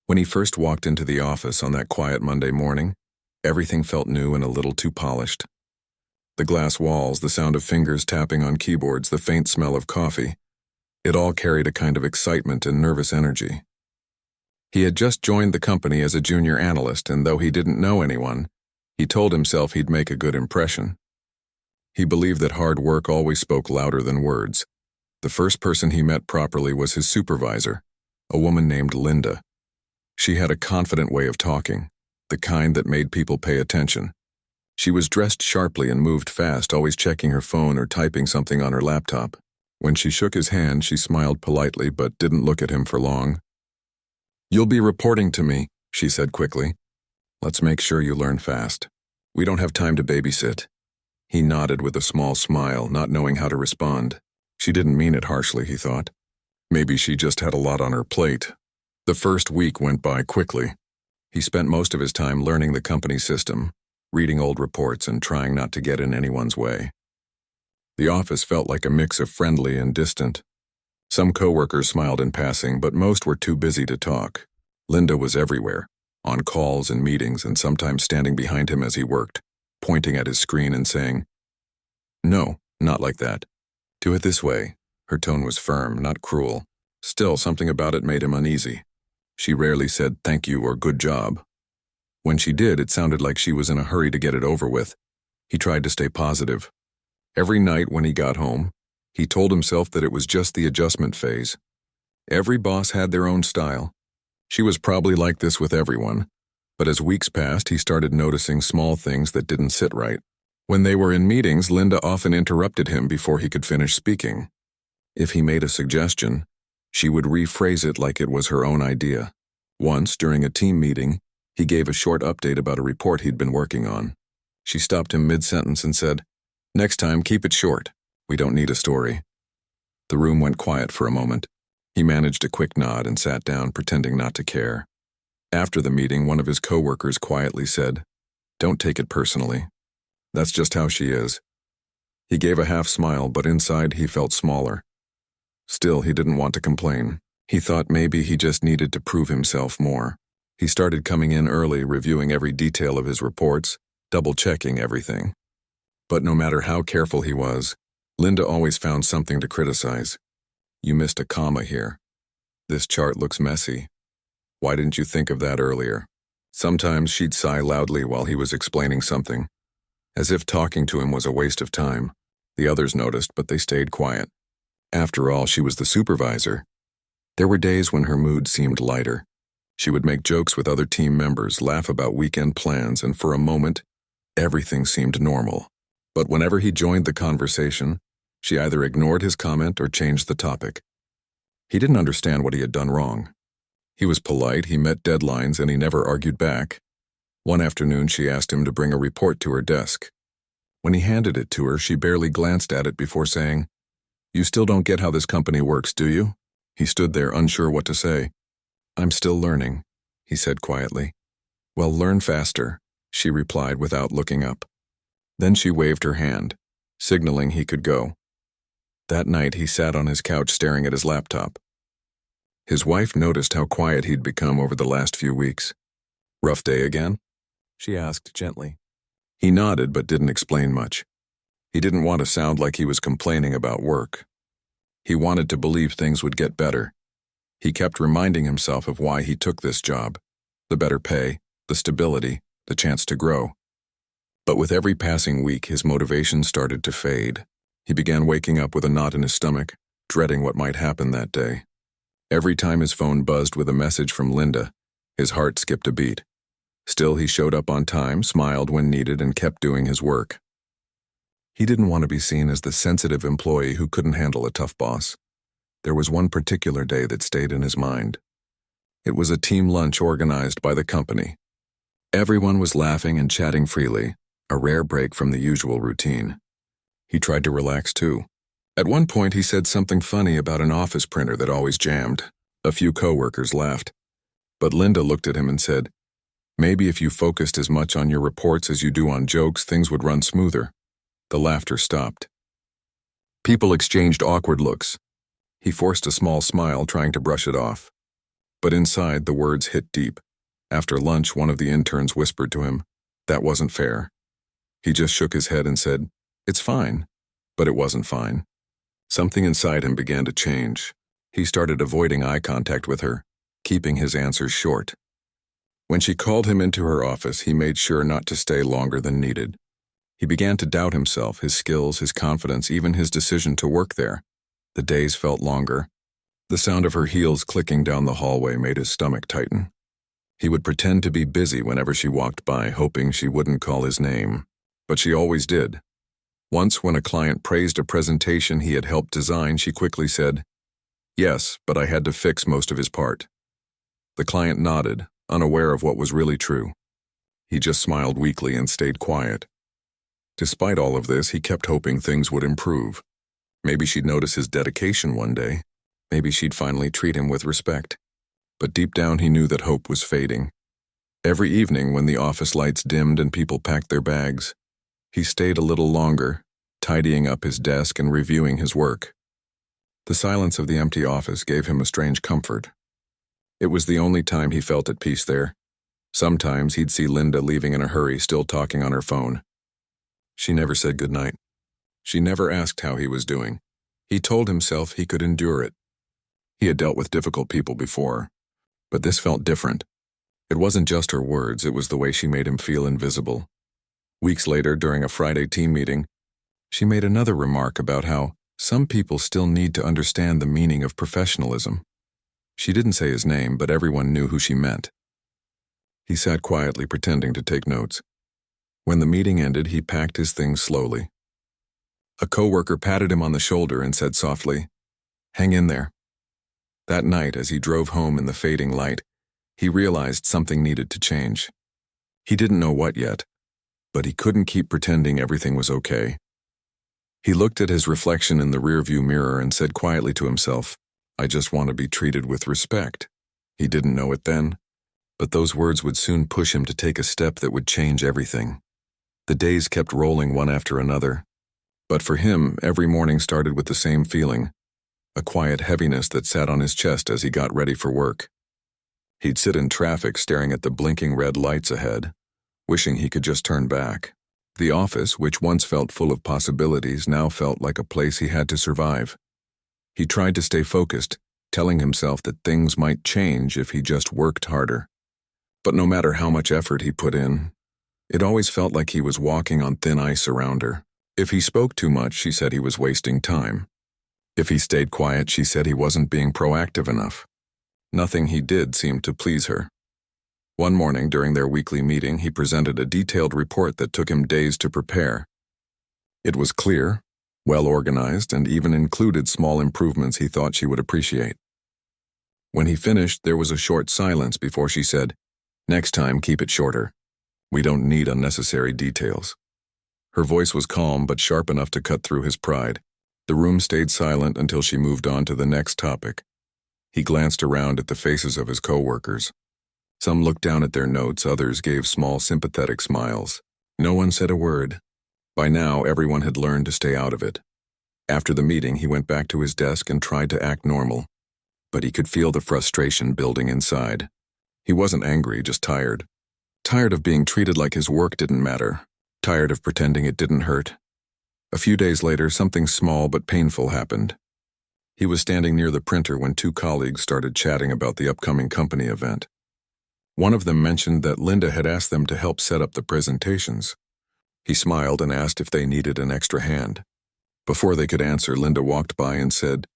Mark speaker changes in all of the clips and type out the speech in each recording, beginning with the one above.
Speaker 1: When he first walked into the office on that quiet Monday morning, everything felt new and a little too polished. The glass walls, the sound of fingers tapping on keyboards, the faint smell of coffee, it all carried a kind of excitement and nervous energy. He had just joined the company as a junior analyst, and though he didn't know anyone, he told himself he'd make a good impression. He believed that hard work always spoke louder than words. The first person he met properly was his supervisor, a woman named Linda. She had a confident way of talking, the kind that made people pay attention. She was dressed sharply and moved fast, always checking her phone or typing something on her laptop. When she shook his hand, she smiled politely but didn't look at him for long. "You'll be reporting to me," she said quickly. "Let's make sure you learn fast. We don't have time to babysit." He nodded with a small smile, not knowing how to respond. She didn't mean it harshly, he thought. Maybe she just had a lot on her plate. The first week went by quickly. He spent most of his time learning the company system, reading old reports and trying not to get in anyone's way. The office felt like a mix of friendly and distant. Some coworkers smiled in passing, but most were too busy to talk. Linda was everywhere, on calls and meetings, and sometimes standing behind him as he worked, pointing at his screen and saying, "No, not like that. Do it this way." Her tone was firm, not cruel. Still, something about it made him uneasy. She rarely said thank you or good job. When she did, it sounded like she was in a hurry to get it over with. He tried to stay positive. Every night when he got home, he told himself that it was just the adjustment phase. Every boss had their own style. She was probably like this with everyone, but as weeks passed, he started noticing small things that didn't sit right. When they were in meetings, Linda often interrupted him before he could finish speaking. If he made a suggestion, she would rephrase it like it was her own idea. Once, during a team meeting, he gave a short update about a report he'd been working on. She stopped him mid-sentence and said, "Next time, keep it short. We don't need a story." The room went quiet for a moment. He managed a quick nod and sat down, pretending not to care. After the meeting, one of his coworkers quietly said, "Don't take it personally. That's just how she is." He gave a half smile, but inside he felt smaller. Still, he didn't want to complain. He thought maybe he just needed to prove himself more. He started coming in early, reviewing every detail of his reports, double-checking everything. But no matter how careful he was, Linda always found something to criticize. "You missed a comma here. This chart looks messy. Why didn't you think of that earlier?" Sometimes she'd sigh loudly while he was explaining something, as if talking to him was a waste of time. The others noticed, but they stayed quiet. After all, she was the supervisor. There were days when her mood seemed lighter. She would make jokes with other team members, laugh about weekend plans, and for a moment, everything seemed normal. But whenever he joined the conversation, she either ignored his comment or changed the topic. He didn't understand what he had done wrong. He was polite, he met deadlines, and he never argued back. One afternoon, she asked him to bring a report to her desk. When he handed it to her, she barely glanced at it before saying, "You still don't get how this company works, do you?" He stood there, unsure what to say. "I'm still learning," he said quietly. "Well, learn faster," she replied without looking up. Then she waved her hand, signaling he could go. That night, he sat on his couch staring at his laptop. His wife noticed how quiet he'd become over the last few weeks. "Rough day again?" she asked gently. He nodded but didn't explain much. He didn't want to sound like he was complaining about work. He wanted to believe things would get better. He kept reminding himself of why he took this job: the better pay, the stability, the chance to grow. But with every passing week, his motivation started to fade. He began waking up with a knot in his stomach, dreading what might happen that day. Every time his phone buzzed with a message from Linda, his heart skipped a beat. Still, he showed up on time, smiled when needed, and kept doing his work. He didn't want to be seen as the sensitive employee who couldn't handle a tough boss. There was one particular day that stayed in his mind. It was a team lunch organized by the company. Everyone was laughing and chatting freely, a rare break from the usual routine. He tried to relax too. At one point, he said something funny about an office printer that always jammed. A few coworkers laughed. But Linda looked at him and said, "Maybe if you focused as much on your reports as you do on jokes, things would run smoother." The laughter stopped. People exchanged awkward looks. He forced a small smile, trying to brush it off. But inside, the words hit deep. After lunch, one of the interns whispered to him, "That wasn't fair." He just shook his head and said, "It's fine." But it wasn't fine. Something inside him began to change. He started avoiding eye contact with her, keeping his answers short. When she called him into her office, he made sure not to stay longer than needed. He began to doubt himself, his skills, his confidence, even his decision to work there. The days felt longer. The sound of her heels clicking down the hallway made his stomach tighten. He would pretend to be busy whenever she walked by, hoping she wouldn't call his name. But she always did. Once, when a client praised a presentation he had helped design, she quickly said, "Yes, but I had to fix most of his part." The client nodded, unaware of what was really true. He just smiled weakly and stayed quiet. Despite all of this, he kept hoping things would improve. Maybe she'd notice his dedication one day. Maybe she'd finally treat him with respect. But deep down he knew that hope was fading. Every evening when the office lights dimmed and people packed their bags, he stayed a little longer, tidying up his desk and reviewing his work. The silence of the empty office gave him a strange comfort. It was the only time he felt at peace there. Sometimes he'd see Linda leaving in a hurry, still talking on her phone. She never said goodnight. She never asked how he was doing. He told himself he could endure it. He had dealt with difficult people before, but this felt different. It wasn't just her words, it was the way she made him feel invisible. Weeks later, during a Friday team meeting, she made another remark about how some people still need to understand the meaning of professionalism. She didn't say his name, but everyone knew who she meant. He sat quietly, pretending to take notes. When the meeting ended, he packed his things slowly. A coworker patted him on the shoulder and said softly, "Hang in there." That night, as he drove home in the fading light, he realized something needed to change. He didn't know what yet, but he couldn't keep pretending everything was okay. He looked at his reflection in the rearview mirror and said quietly to himself, "I just want to be treated with respect." He didn't know it then, but those words would soon push him to take a step that would change everything. The days kept rolling one after another, but for him, every morning started with the same feeling, a quiet heaviness that sat on his chest as he got ready for work. He'd sit in traffic staring at the blinking red lights ahead, wishing he could just turn back. The office, which once felt full of possibilities, now felt like a place he had to survive. He tried to stay focused, telling himself that things might change if he just worked harder. But no matter how much effort he put in, it always felt like he was walking on thin ice around her. If he spoke too much, she said he was wasting time. If he stayed quiet, she said he wasn't being proactive enough. Nothing he did seemed to please her. One morning during their weekly meeting, he presented a detailed report that took him days to prepare. It was clear, well organized, and even included small improvements he thought she would appreciate. When he finished, there was a short silence before she said, "Next time, keep it shorter. We don't need unnecessary details." Her voice was calm but sharp enough to cut through his pride. The room stayed silent until she moved on to the next topic. He glanced around at the faces of his coworkers. Some looked down at their notes, others gave small sympathetic smiles. No one said a word. By now, everyone had learned to stay out of it. After the meeting, he went back to his desk and tried to act normal, but he could feel the frustration building inside. He wasn't angry, just tired. Tired of being treated like his work didn't matter. Tired of pretending it didn't hurt. A few days later, something small but painful happened. He was standing near the printer when two colleagues started chatting about the upcoming company event. One of them mentioned that Linda had asked them to help set up the presentations. He smiled and asked if they needed an extra hand. Before they could answer, Linda walked by and said,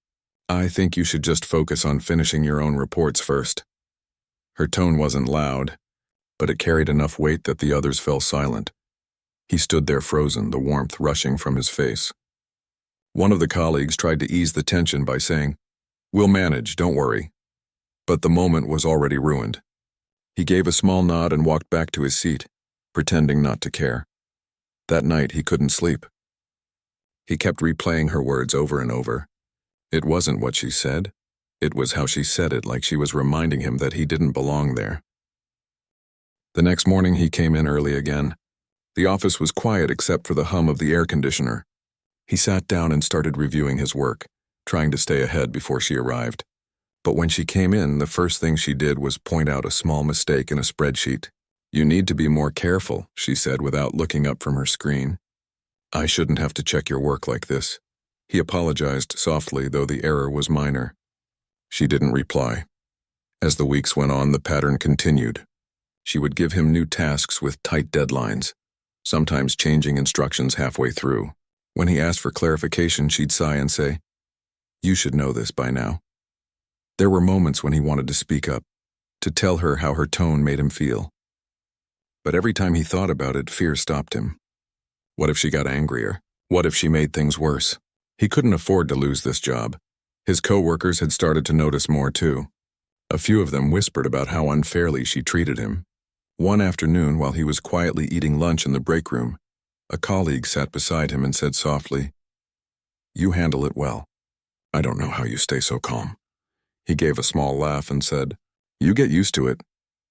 Speaker 1: "I think you should just focus on finishing your own reports first." Her tone wasn't loud, but it carried enough weight that the others fell silent. He stood there frozen, the warmth rushing from his face. One of the colleagues tried to ease the tension by saying, "We'll manage, don't worry." But the moment was already ruined. He gave a small nod and walked back to his seat, pretending not to care. That night he couldn't sleep. He kept replaying her words over and over. It wasn't what she said. It was how she said it, like she was reminding him that he didn't belong there. The next morning he came in early again. The office was quiet except for the hum of the air conditioner. He sat down and started reviewing his work, trying to stay ahead before she arrived. But when she came in, the first thing she did was point out a small mistake in a spreadsheet. "You need to be more careful," she said without looking up from her screen. "I shouldn't have to check your work like this." He apologized softly, though the error was minor. She didn't reply. As the weeks went on, the pattern continued. She would give him new tasks with tight deadlines, sometimes changing instructions halfway through. When he asked for clarification, she'd sigh and say, "You should know this by now." There were moments when he wanted to speak up, to tell her how her tone made him feel. But every time he thought about it, fear stopped him. What if she got angrier? What if she made things worse? He couldn't afford to lose this job. His co-workers had started to notice more too. A few of them whispered about how unfairly she treated him. One afternoon, while he was quietly eating lunch in the break room, a colleague sat beside him and said softly, "You handle it well. I don't know how you stay so calm." He gave a small laugh and said, "You get used to it."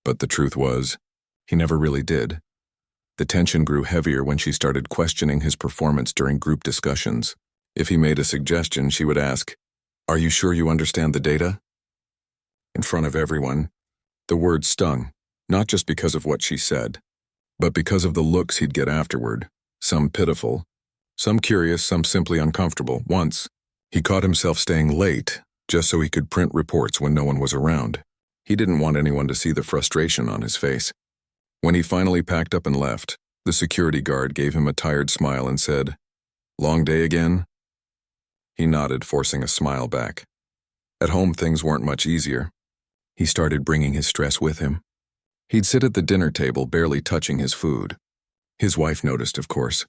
Speaker 1: But the truth was, he never really did. The tension grew heavier when she started questioning his performance during group discussions. If he made a suggestion, she would ask, "Are you sure you understand the data?" In front of everyone, the words stung, not just because of what she said, but because of the looks he'd get afterward, some pitiful, some curious, some simply uncomfortable. Once, he caught himself staying late just so he could print reports when no one was around. He didn't want anyone to see the frustration on his face. When he finally packed up and left, the security guard gave him a tired smile and said, "Long day again?" He nodded, forcing a smile back. At home, things weren't much easier. He started bringing his stress with him. He'd sit at the dinner table, barely touching his food. His wife noticed, of course.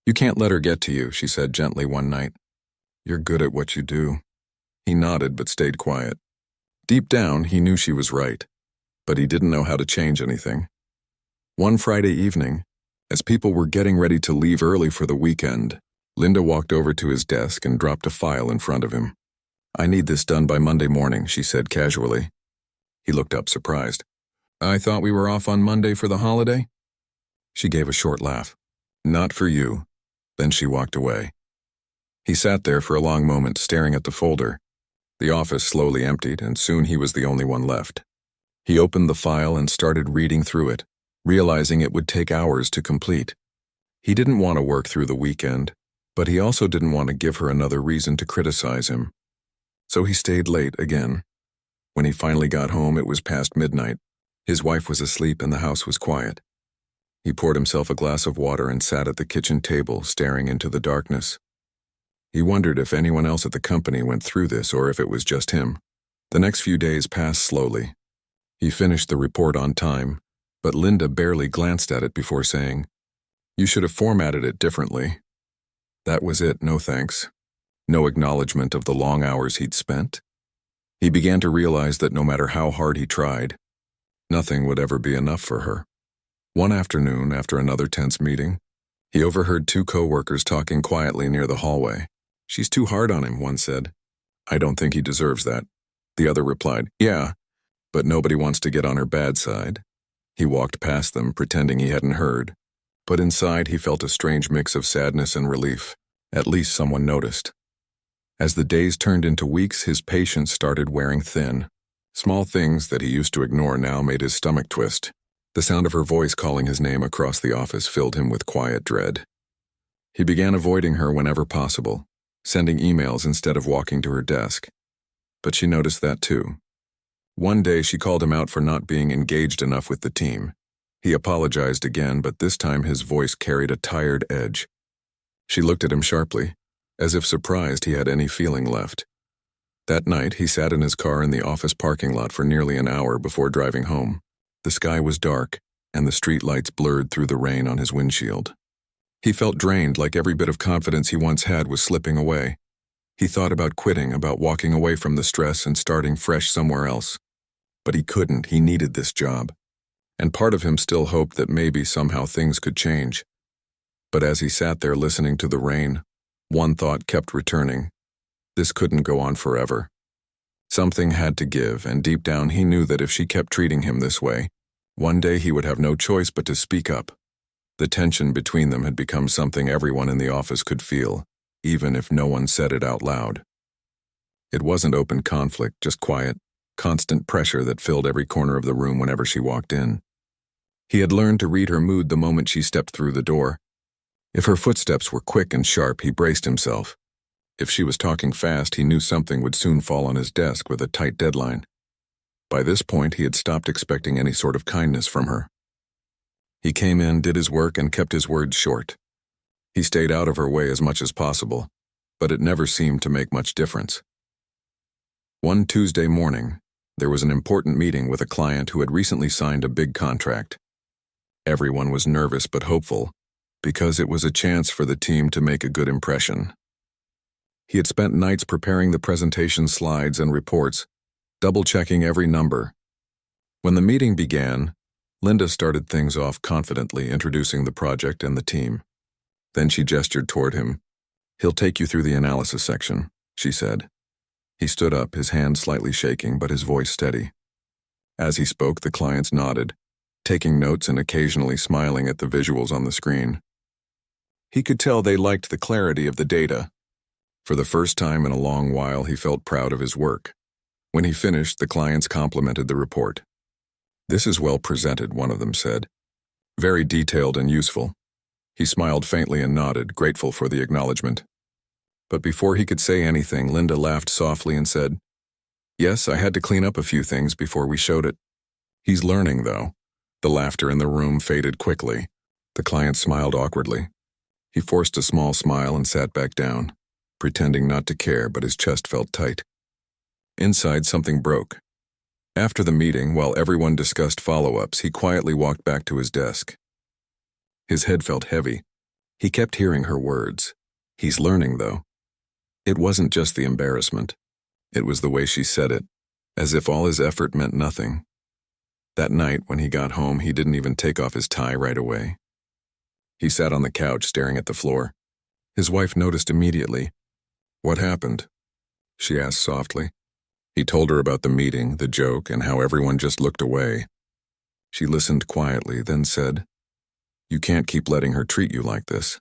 Speaker 1: "You can't let her get to you," she said gently one night. "You're good at what you do." He nodded but stayed quiet. Deep down, he knew she was right, but he didn't know how to change anything. One Friday evening, as people were getting ready to leave early for the weekend, Linda walked over to his desk and dropped a file in front of him. "I need this done by Monday morning," she said casually. He looked up surprised. "I thought we were off on Monday for the holiday?" She gave a short laugh. "Not for you." Then she walked away. He sat there for a long moment, staring at the folder. The office slowly emptied, and soon he was the only one left. He opened the file and started reading through it, realizing it would take hours to complete. He didn't want to work through the weekend, but he also didn't want to give her another reason to criticize him. So he stayed late again. When he finally got home, it was past midnight. His wife was asleep and the house was quiet. He poured himself a glass of water and sat at the kitchen table, staring into the darkness. He wondered if anyone else at the company went through this or if it was just him. The next few days passed slowly. He finished the report on time, but Linda barely glanced at it before saying, "You should have formatted it differently." That was it, no thanks. No acknowledgement of the long hours he'd spent. He began to realize that no matter how hard he tried, nothing would ever be enough for her. One afternoon, after another tense meeting, he overheard two co-workers talking quietly near the hallway. "She's too hard on him," one said. "I don't think he deserves that." The other replied, "Yeah, but nobody wants to get on her bad side." He walked past them, pretending he hadn't heard, but inside he felt a strange mix of sadness and relief. At least someone noticed. As the days turned into weeks, his patience started wearing thin. Small things that he used to ignore now made his stomach twist. The sound of her voice calling his name across the office filled him with quiet dread. He began avoiding her whenever possible, sending emails instead of walking to her desk. But she noticed that too. One day she called him out for not being engaged enough with the team. He apologized again, but this time his voice carried a tired edge. She looked at him sharply, as if surprised he had any feeling left. That night, he sat in his car in the office parking lot for nearly an hour before driving home. The sky was dark, and the street lights blurred through the rain on his windshield. He felt drained, like every bit of confidence he once had was slipping away. He thought about quitting, about walking away from the stress and starting fresh somewhere else. But he couldn't. He needed this job. And part of him still hoped that maybe somehow things could change. But as he sat there listening to the rain, one thought kept returning. This couldn't go on forever. Something had to give, and deep down he knew that if she kept treating him this way, one day he would have no choice but to speak up. The tension between them had become something everyone in the office could feel, even if no one said it out loud. It wasn't open conflict, just quiet, constant pressure that filled every corner of the room whenever she walked in. He had learned to read her mood the moment she stepped through the door. If her footsteps were quick and sharp, he braced himself. If she was talking fast, he knew something would soon fall on his desk with a tight deadline. By this point, he had stopped expecting any sort of kindness from her. He came in, did his work, and kept his words short. He stayed out of her way as much as possible, but it never seemed to make much difference. One Tuesday morning, there was an important meeting with a client who had recently signed a big contract. Everyone was nervous but hopeful, because it was a chance for the team to make a good impression. He had spent nights preparing the presentation slides and reports, double-checking every number. When the meeting began, Linda started things off confidently, introducing the project and the team. Then she gestured toward him. "He'll take you through the analysis section," she said. He stood up, his hand slightly shaking, but his voice steady. As he spoke, the clients nodded, taking notes and occasionally smiling at the visuals on the screen. He could tell they liked the clarity of the data. For the first time in a long while, he felt proud of his work. When he finished, the clients complimented the report. "This is well presented," one of them said. "Very detailed and useful." He smiled faintly and nodded, grateful for the acknowledgement. But before he could say anything, Linda laughed softly and said, "Yes, I had to clean up a few things before we showed it." "He's learning, though." The laughter in the room faded quickly. The client smiled awkwardly. He forced a small smile and sat back down, pretending not to care, but his chest felt tight. Inside, something broke. After the meeting, while everyone discussed follow-ups, he quietly walked back to his desk. His head felt heavy. He kept hearing her words. "He's learning, though." It wasn't just the embarrassment. It was the way she said it, as if all his effort meant nothing. That night, when he got home, he didn't even take off his tie right away. He sat on the couch, staring at the floor. His wife noticed immediately. "What happened?" she asked softly. He told her about the meeting, the joke, and how everyone just looked away. She listened quietly, then said, "You can't keep letting her treat you like this."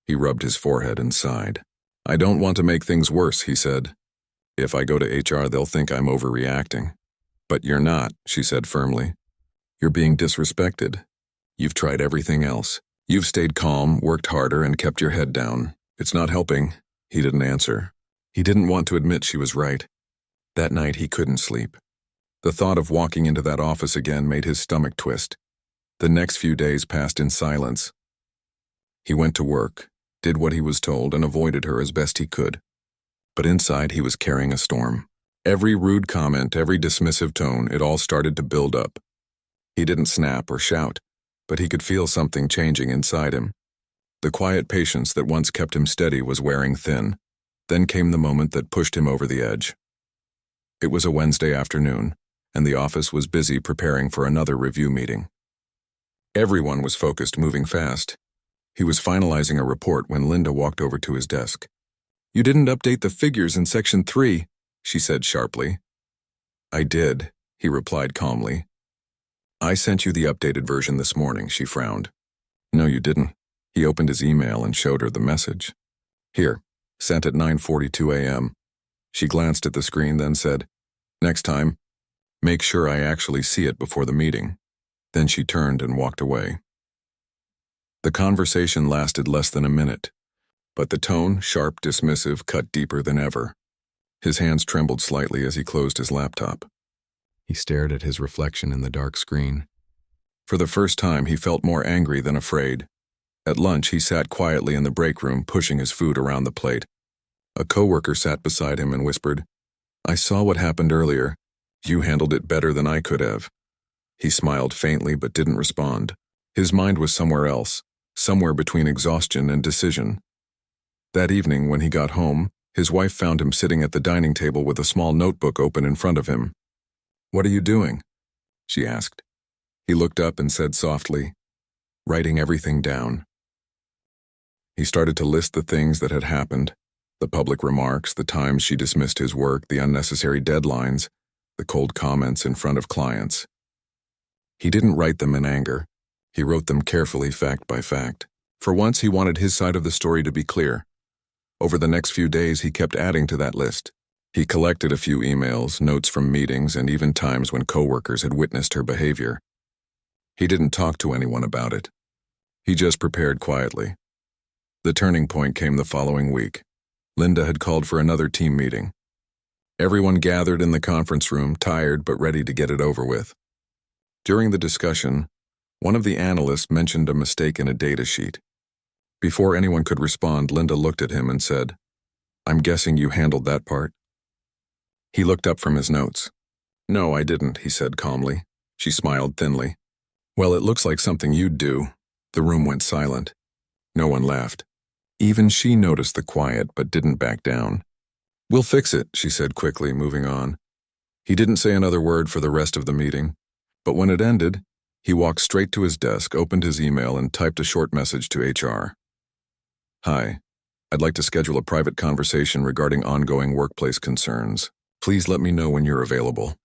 Speaker 1: He rubbed his forehead and sighed. "I don't want to make things worse," he said. "If I go to HR, they'll think I'm overreacting." "But you're not," she said firmly. "You're being disrespected. You've tried everything else. You've stayed calm, worked harder, and kept your head down. It's not helping." He didn't answer. He didn't want to admit she was right. That night he couldn't sleep. The thought of walking into that office again made his stomach twist. The next few days passed in silence. He went to work, did what he was told, and avoided her as best he could. But inside he was carrying a storm. Every rude comment, every dismissive tone, it all started to build up. He didn't snap or shout, but he could feel something changing inside him. The quiet patience that once kept him steady was wearing thin. Then came the moment that pushed him over the edge. It was a Wednesday afternoon, and the office was busy preparing for another review meeting. Everyone was focused, moving fast. He was finalizing a report when Linda walked over to his desk. "You didn't update the figures in Section 3, she said sharply. "I did," he replied calmly. "I sent you the updated version this morning," she frowned. "No, you didn't." He opened his email and showed her the message. "Here, sent at 9:42 a.m. She glanced at the screen, then said, "Next time, make sure I actually see it before the meeting." Then she turned and walked away. The conversation lasted less than a minute, but the tone, sharp, dismissive, cut deeper than ever. His hands trembled slightly as he closed his laptop. He stared at his reflection in the dark screen. For the first time, he felt more angry than afraid. At lunch, he sat quietly in the break room, pushing his food around the plate. A coworker sat beside him and whispered, "I saw what happened earlier. You handled it better than I could have." He smiled faintly but didn't respond. His mind was somewhere else, somewhere between exhaustion and decision. That evening, when he got home, his wife found him sitting at the dining table with a small notebook open in front of him. "What are you doing?" she asked. He looked up and said softly, "Writing everything down." He started to list the things that had happened. The public remarks, the times she dismissed his work, the unnecessary deadlines, the cold comments in front of clients. He didn't write them in anger. He wrote them carefully, fact by fact. For once, he wanted his side of the story to be clear. Over the next few days, he kept adding to that list. He collected a few emails, notes from meetings, and even times when coworkers had witnessed her behavior. He didn't talk to anyone about it. He just prepared quietly. The turning point came the following week. Linda had called for another team meeting. Everyone gathered in the conference room, tired but ready to get it over with. During the discussion, one of the analysts mentioned a mistake in a data sheet. Before anyone could respond, Linda looked at him and said, "I'm guessing you handled that part?" He looked up from his notes. "No, I didn't," he said calmly. She smiled thinly. "Well, it looks like something you'd do." The room went silent. No one laughed. Even she noticed the quiet but didn't back down. "We'll fix it," she said quickly, moving on. He didn't say another word for the rest of the meeting, but when it ended, he walked straight to his desk, opened his email, and typed a short message to HR. "Hi, I'd like to schedule a private conversation regarding ongoing workplace concerns. Please let me know when you're available."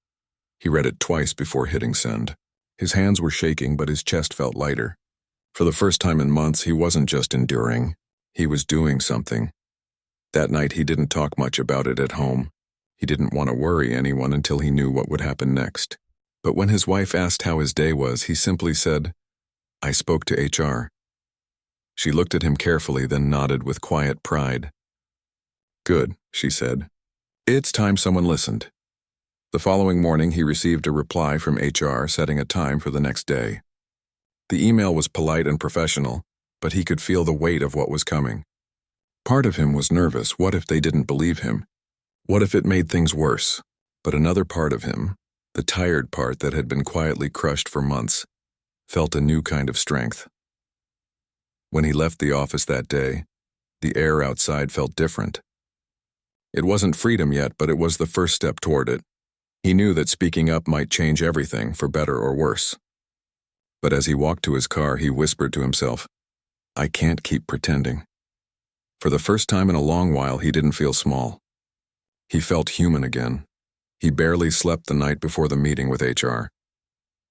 Speaker 1: He read it twice before hitting send. His hands were shaking, but his chest felt lighter. For the first time in months, he wasn't just enduring. He was doing something. That night, he didn't talk much about it at home. He didn't want to worry anyone until he knew what would happen next. But when his wife asked how his day was, he simply said, "I spoke to HR." She looked at him carefully, then nodded with quiet pride. "Good," she said. "It's time someone listened." The following morning, he received a reply from HR setting a time for the next day. The email was polite and professional, but he could feel the weight of what was coming. Part of him was nervous. What if they didn't believe him? What if it made things worse? But another part of him, the tired part that had been quietly crushed for months, felt a new kind of strength. When he left the office that day, the air outside felt different. It wasn't freedom yet, but it was the first step toward it. He knew that speaking up might change everything, for better or worse. But as he walked to his car, he whispered to himself, "I can't keep pretending." For the first time in a long while, he didn't feel small. He felt human again. He barely slept the night before the meeting with HR.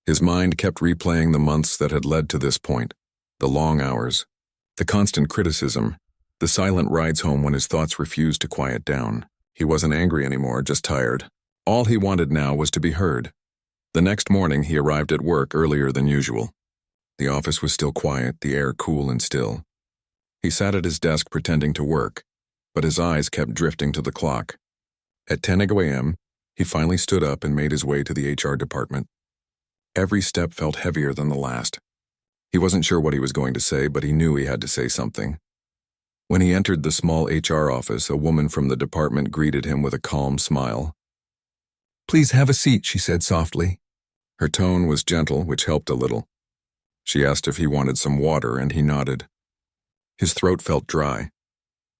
Speaker 1: His mind kept replaying the months that had led to this point, the long hours, the constant criticism, the silent rides home when his thoughts refused to quiet down. He wasn't angry anymore, just tired. All he wanted now was to be heard. The next morning, he arrived at work earlier than usual. The office was still quiet, the air cool and still. He sat at his desk pretending to work, but his eyes kept drifting to the clock. At 10 a.m., he finally stood up and made his way to the HR department. Every step felt heavier than the last. He wasn't sure what he was going to say, but he knew he had to say something. When he entered the small HR office, a woman from the department greeted him with a calm smile. "Please have a seat," she said softly. Her tone was gentle, which helped a little. She asked if he wanted some water, and he nodded. His throat felt dry.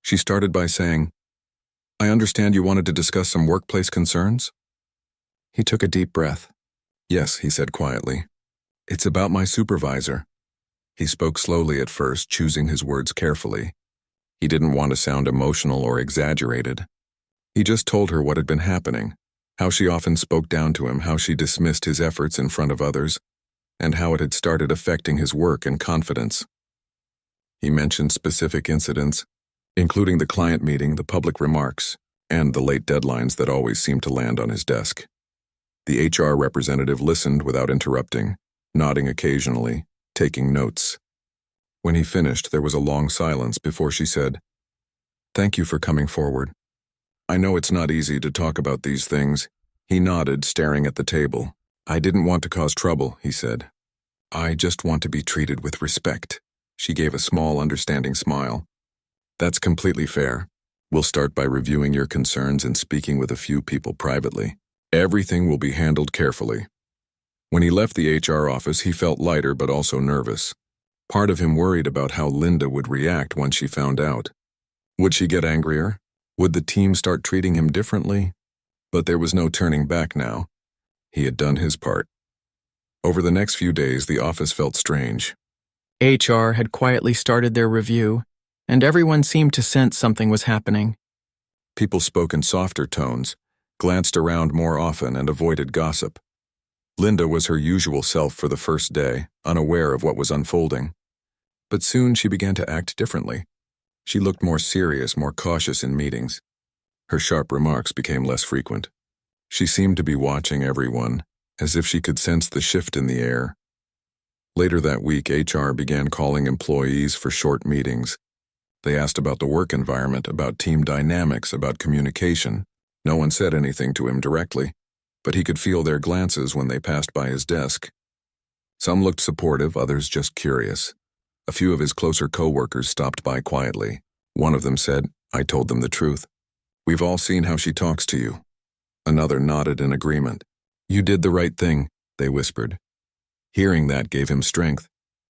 Speaker 1: She started by saying, "I understand you wanted to discuss some workplace concerns?" He took a deep breath. "Yes," he said quietly. "It's about my supervisor." He spoke slowly at first, choosing his words carefully. He didn't want to sound emotional or exaggerated. He just told her what had been happening, how she often spoke down to him, how she dismissed his efforts in front of others, and how it had started affecting his work and confidence. He mentioned specific incidents, including the client meeting, the public remarks, and the late deadlines that always seemed to land on his desk. The HR representative listened without interrupting, nodding occasionally, taking notes. When he finished, there was a long silence before she said, "Thank you for coming forward. I know it's not easy to talk about these things." He nodded, staring at the table. "I didn't want to cause trouble," he said. "I just want to be treated with respect." She gave a small, understanding smile. "That's completely fair. We'll start by reviewing your concerns and speaking with a few people privately. Everything will be handled carefully." When he left the HR office, he felt lighter but also nervous. Part of him worried about how Linda would react once she found out. Would she get angrier? Would the team start treating him differently? But there was no turning back now. He had done his part. Over the next few days, the office felt strange.
Speaker 2: HR had quietly started their review, and everyone seemed to sense something was happening.
Speaker 1: People spoke in softer tones, glanced around more often, and avoided gossip. Linda was her usual self for the first day, unaware of what was unfolding. But soon she began to act differently. She looked more serious, more cautious in meetings. Her sharp remarks became less frequent. She seemed to be watching everyone, as if she could sense the shift in the air. Later that week, HR began calling employees for short meetings. They asked about the work environment, about team dynamics, about communication. No one said anything to him directly, but he could feel their glances when they passed by his desk. Some looked supportive, others just curious. A few of his closer co-workers stopped by quietly. One of them said, "I told them the truth. We've all seen how she talks to you." Another nodded in agreement. "You did the right thing," they whispered. Hearing that gave him strength.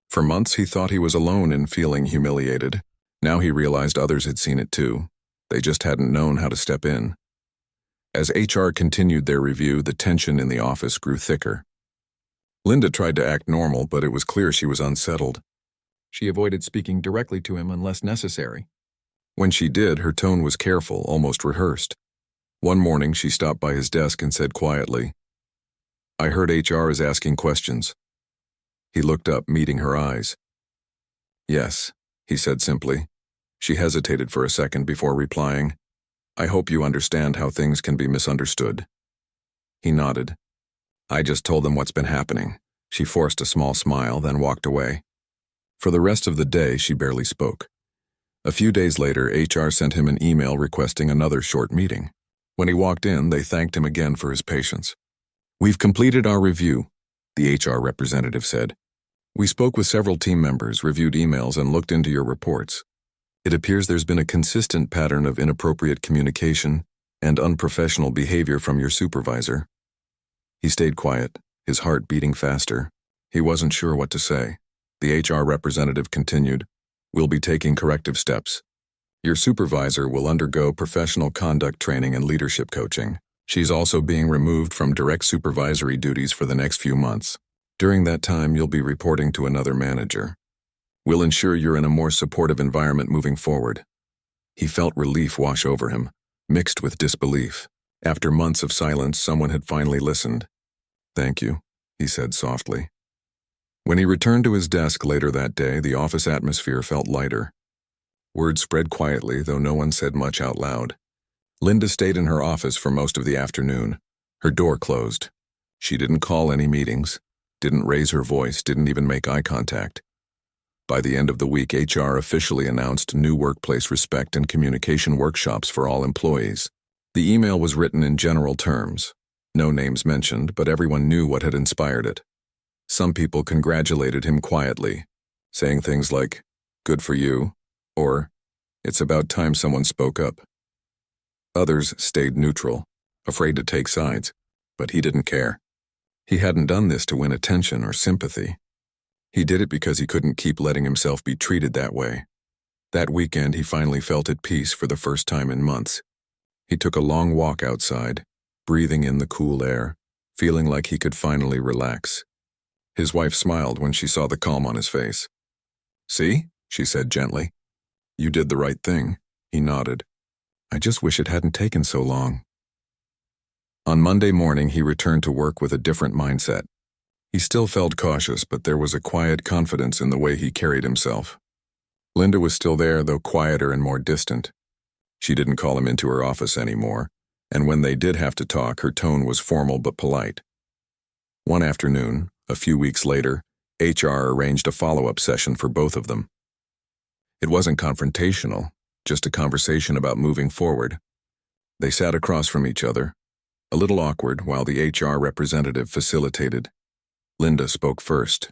Speaker 1: For months he thought he was alone in feeling humiliated. Now he realized others had seen it too. They just hadn't known how to step in. As HR continued their review, the tension in the office grew thicker. Linda tried to act normal, but it was clear she was unsettled. She avoided speaking directly to him unless necessary. When she did, her tone was careful, almost rehearsed. One morning, she stopped by his desk and said quietly, "I heard HR is asking questions." He looked up, meeting her eyes. "Yes," he said simply. She hesitated for a second before replying, "I hope you understand how things can be misunderstood." He nodded. "I just told them what's been happening." She forced a small smile, then walked away. For the rest of the day, she barely spoke. A few days later, HR sent him an email requesting another short meeting. When he walked in, they thanked him again for his patience. "We've completed our review," the HR representative said. "We spoke with several team members, reviewed emails, and looked into your reports. It appears there's been a consistent pattern of inappropriate communication and unprofessional behavior from your supervisor." He stayed quiet, his heart beating faster. He wasn't sure what to say. The HR representative continued, "We'll be taking corrective steps. Your supervisor will undergo professional conduct training and leadership coaching. She's also being removed from direct supervisory duties for the next few months. During that time, you'll be reporting to another manager. We'll ensure you're in a more supportive environment moving forward." He felt relief wash over him, mixed with disbelief. After months of silence, someone had finally listened. "Thank you," he said softly. When he returned to his desk later that day, the office atmosphere felt lighter. Word spread quietly, though no one said much out loud. Linda stayed in her office for most of the afternoon. Her door closed. She didn't call any meetings, didn't raise her voice, didn't even make eye contact. By the end of the week, HR officially announced new workplace respect and communication workshops for all employees. The email was written in general terms. No names mentioned, but everyone knew what had inspired it. Some people congratulated him quietly, saying things like, "Good for you," or, "It's about time someone spoke up." Others stayed neutral, afraid to take sides, but he didn't care. He hadn't done this to win attention or sympathy. He did it because he couldn't keep letting himself be treated that way. That weekend, he finally felt at peace for the first time in months. He took a long walk outside, breathing in the cool air, feeling like he could finally relax. His wife smiled when she saw the calm on his face. "See?" she said gently. "You did the right thing." He nodded. "I just wish it hadn't taken so long." On Monday morning, he returned to work with a different mindset. He still felt cautious, but there was a quiet confidence in the way he carried himself. Linda was still there, though quieter and more distant. She didn't call him into her office anymore, and when they did have to talk, her tone was formal but polite. One afternoon, a few weeks later, HR arranged a follow-up session for both of them. It wasn't confrontational, just a conversation about moving forward. They sat across from each other, a little awkward, while the HR representative facilitated. Linda spoke first.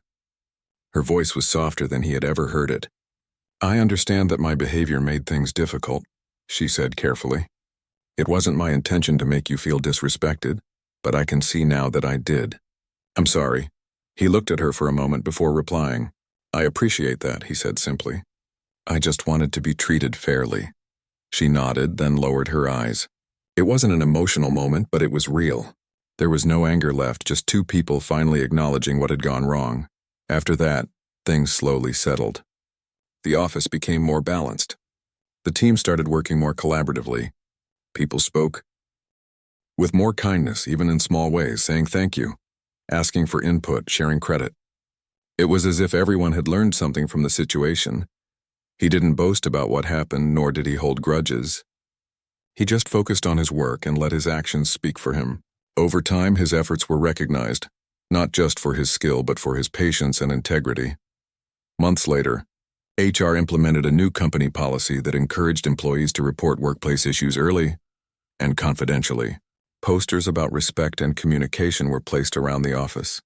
Speaker 1: Her voice was softer than he had ever heard it. "I understand that my behavior made things difficult," she said carefully. "It wasn't my intention to make you feel disrespected, but I can see now that I did. I'm sorry." He looked at her for a moment before replying. "I appreciate that," he said simply. "I just wanted to be treated fairly." She nodded, then lowered her eyes. It wasn't an emotional moment, but it was real. There was no anger left, just two people finally acknowledging what had gone wrong. After that, things slowly settled. The office became more balanced. The team started working more collaboratively. People spoke with more kindness, even in small ways, saying thank you, asking for input, sharing credit. It was as if everyone had learned something from the situation. He didn't boast about what happened, nor did he hold grudges. He just focused on his work and let his actions speak for him. Over time, his efforts were recognized, not just for his skill but for his patience and integrity. Months later, HR implemented a new company policy that encouraged employees to report workplace issues early and confidentially. Posters about respect and communication were placed around the office.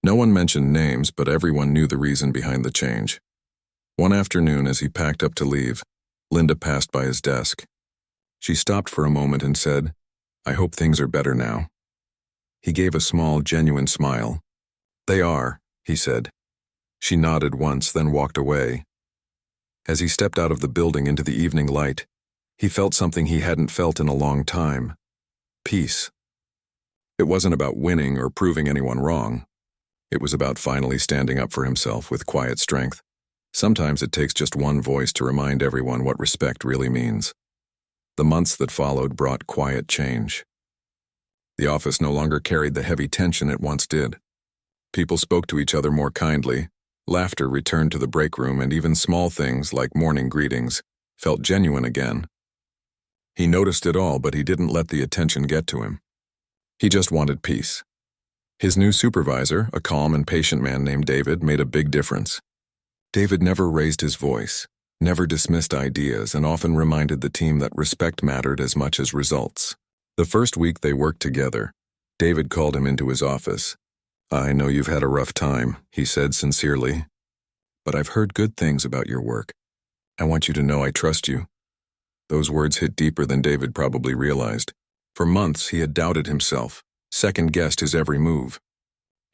Speaker 1: No one mentioned names, but everyone knew the reason behind the change. One afternoon, as he packed up to leave, Linda passed by his desk. She stopped for a moment and said, "I hope things are better now." He gave a small, genuine smile. "They are," he said. She nodded once, then walked away. As he stepped out of the building into the evening light, he felt something he hadn't felt in a long time. Peace. It wasn't about winning or proving anyone wrong. It was about finally standing up for himself with quiet strength. Sometimes it takes just one voice to remind everyone what respect really means. The months that followed brought quiet change. The office no longer carried the heavy tension it once did. People spoke to each other more kindly, laughter returned to the break room, and even small things like morning greetings felt genuine again. He noticed it all, but he didn't let the attention get to him. He just wanted peace. His new supervisor, a calm and patient man named David, made a big difference. David never raised his voice, never dismissed ideas, and often reminded the team that respect mattered as much as results. The first week they worked together, David called him into his office. "I know you've had a rough time," he said sincerely, "but I've heard good things about your work. I want you to know I trust you." Those words hit deeper than David probably realized. For months he had doubted himself, second-guessed his every move.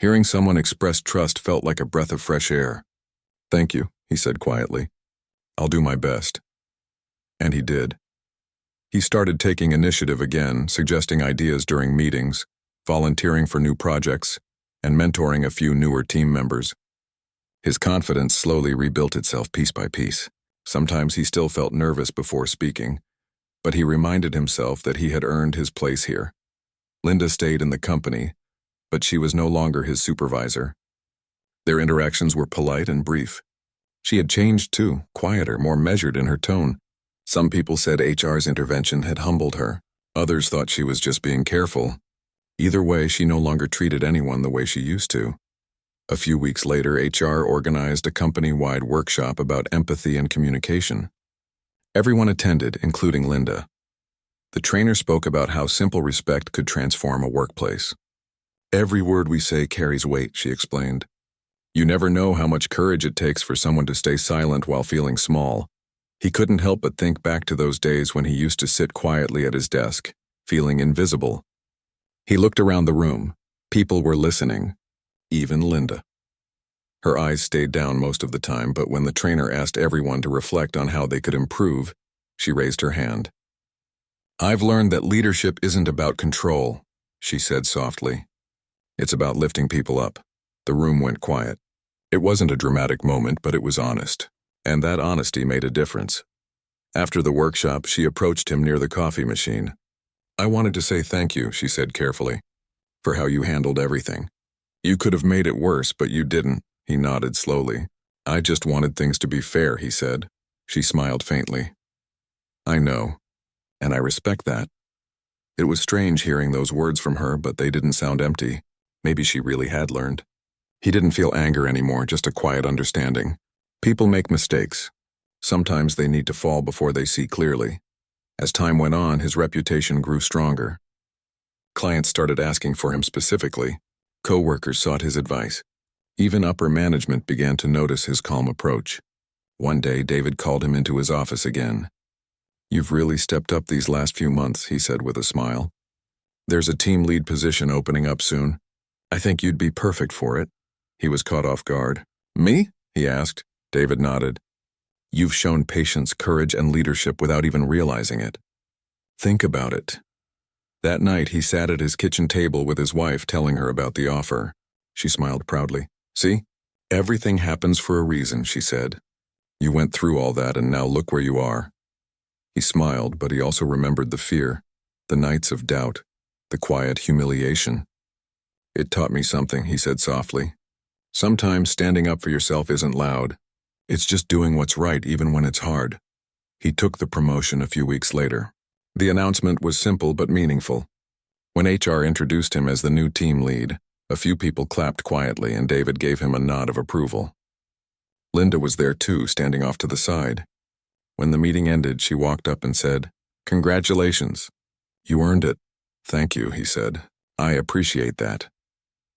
Speaker 1: Hearing someone express trust felt like a breath of fresh air. "Thank you," he said quietly. "I'll do my best." And he did. He started taking initiative again, suggesting ideas during meetings, volunteering for new projects, and mentoring a few newer team members. His confidence slowly rebuilt itself piece by piece. Sometimes he still felt nervous before speaking, but he reminded himself that he had earned his place here. Linda stayed in the company, but she was no longer his supervisor. Their interactions were polite and brief. She had changed too, quieter, more measured in her tone. Some people said HR's intervention had humbled her. Others thought she was just being careful. Either way, she no longer treated anyone the way she used to. A few weeks later, HR organized a company-wide workshop about empathy and communication. Everyone attended, including Linda. The trainer spoke about how simple respect could transform a workplace. "Every word we say carries weight," she explained. "You never know how much courage it takes for someone to stay silent while feeling small." He couldn't help but think back to those days when he used to sit quietly at his desk, feeling invisible. He looked around the room. People were listening, even Linda. Her eyes stayed down most of the time, but when the trainer asked everyone to reflect on how they could improve, she raised her hand. "I've learned that leadership isn't about control," she said softly. "It's about lifting people up." The room went quiet. It wasn't a dramatic moment, but it was honest, and that honesty made a difference. After the workshop, she approached him near the coffee machine. "I wanted to say thank you," she said carefully, "for how you handled everything. You could have made it worse, but you didn't." He nodded slowly. "I just wanted things to be fair," he said. She smiled faintly. "I know, and I respect that." It was strange hearing those words from her, but they didn't sound empty. Maybe she really had learned. He didn't feel anger anymore, just a quiet understanding. People make mistakes. Sometimes they need to fall before they see clearly. As time went on, his reputation grew stronger. Clients started asking for him specifically. Co-workers sought his advice. Even upper management began to notice his calm approach. One day, David called him into his office again. "You've really stepped up these last few months," he said with a smile. "There's a team lead position opening up soon. I think you'd be perfect for it." He was caught off guard. "Me?" he asked. David nodded. "You've shown patience, courage, and leadership without even realizing it. Think about it." That night, he sat at his kitchen table with his wife, telling her about the offer. She smiled proudly. "See? Everything happens for a reason," she said. "You went through all that, and now look where you are." He smiled, but he also remembered the fear, the nights of doubt, the quiet humiliation. "It taught me something," he said softly. "Sometimes standing up for yourself isn't loud. It's just doing what's right even when it's hard." He took the promotion a few weeks later. The announcement was simple but meaningful. When HR introduced him as the new team lead, a few people clapped quietly and David gave him a nod of approval. Linda was there too, standing off to the side. When the meeting ended, she walked up and said, "Congratulations. You earned it." "Thank you," he said. "I appreciate that."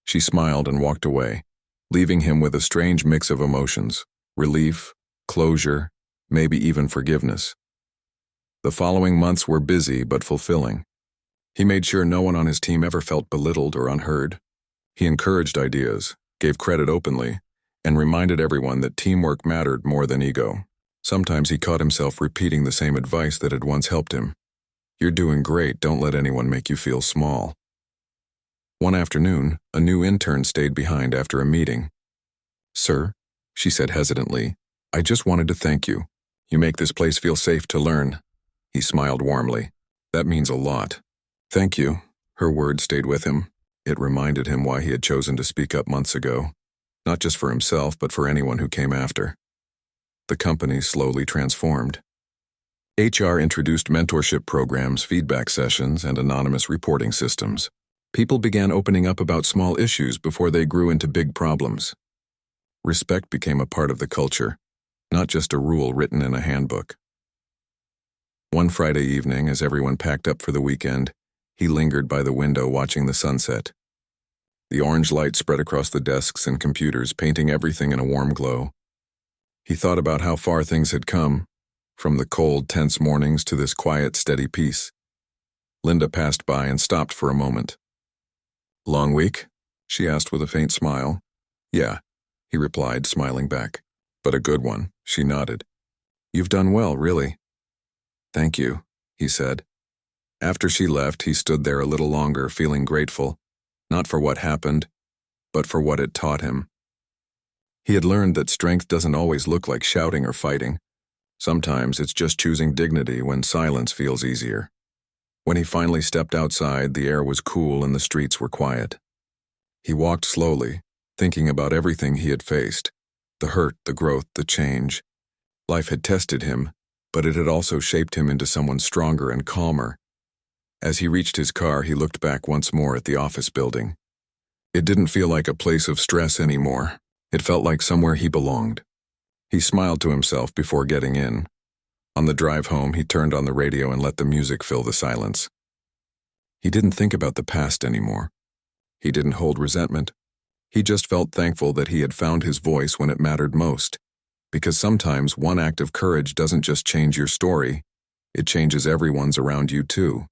Speaker 1: She smiled and walked away, leaving him with a strange mix of emotions: relief, closure, maybe even forgiveness. The following months were busy but fulfilling. He made sure no one on his team ever felt belittled or unheard. He encouraged ideas, gave credit openly, and reminded everyone that teamwork mattered more than ego. Sometimes he caught himself repeating the same advice that had once helped him. "You're doing great, don't let anyone make you feel small." One afternoon, a new intern stayed behind after a meeting. "Sir," she said hesitantly, "I just wanted to thank you. You make this place feel safe to learn." He smiled warmly. "That means a lot." "Thank you." Her words stayed with him. It reminded him why he had chosen to speak up months ago, not just for himself but for anyone who came after. The company slowly transformed. HR introduced mentorship programs, feedback sessions, and anonymous reporting systems. People began opening up about small issues before they grew into big problems. Respect became a part of the culture, not just a rule written in a handbook. One Friday evening, as everyone packed up for the weekend, he lingered by the window watching the sunset. The orange light spread across the desks and computers, painting everything in a warm glow. He thought about how far things had come, from the cold, tense mornings to this quiet, steady peace. Linda passed by and stopped for a moment. "Long week?" she asked with a faint smile. "Yeah," he replied, smiling back. "But a good one," she nodded. "You've done well, really." "Thank you," he said. After she left, he stood there a little longer, feeling grateful, not for what happened, but for what it taught him. He had learned that strength doesn't always look like shouting or fighting. Sometimes it's just choosing dignity when silence feels easier. When he finally stepped outside, the air was cool and the streets were quiet. He walked slowly, thinking about everything he had faced: the hurt, the growth, the change. Life had tested him, but it had also shaped him into someone stronger and calmer. As he reached his car, he looked back once more at the office building. It didn't feel like a place of stress anymore. It felt like somewhere he belonged. He smiled to himself before getting in. On the drive home, he turned on the radio and let the music fill the silence. He didn't think about the past anymore. He didn't hold resentment. He just felt thankful that he had found his voice when it mattered most. Because sometimes one act of courage doesn't just change your story, it changes everyone's around you too.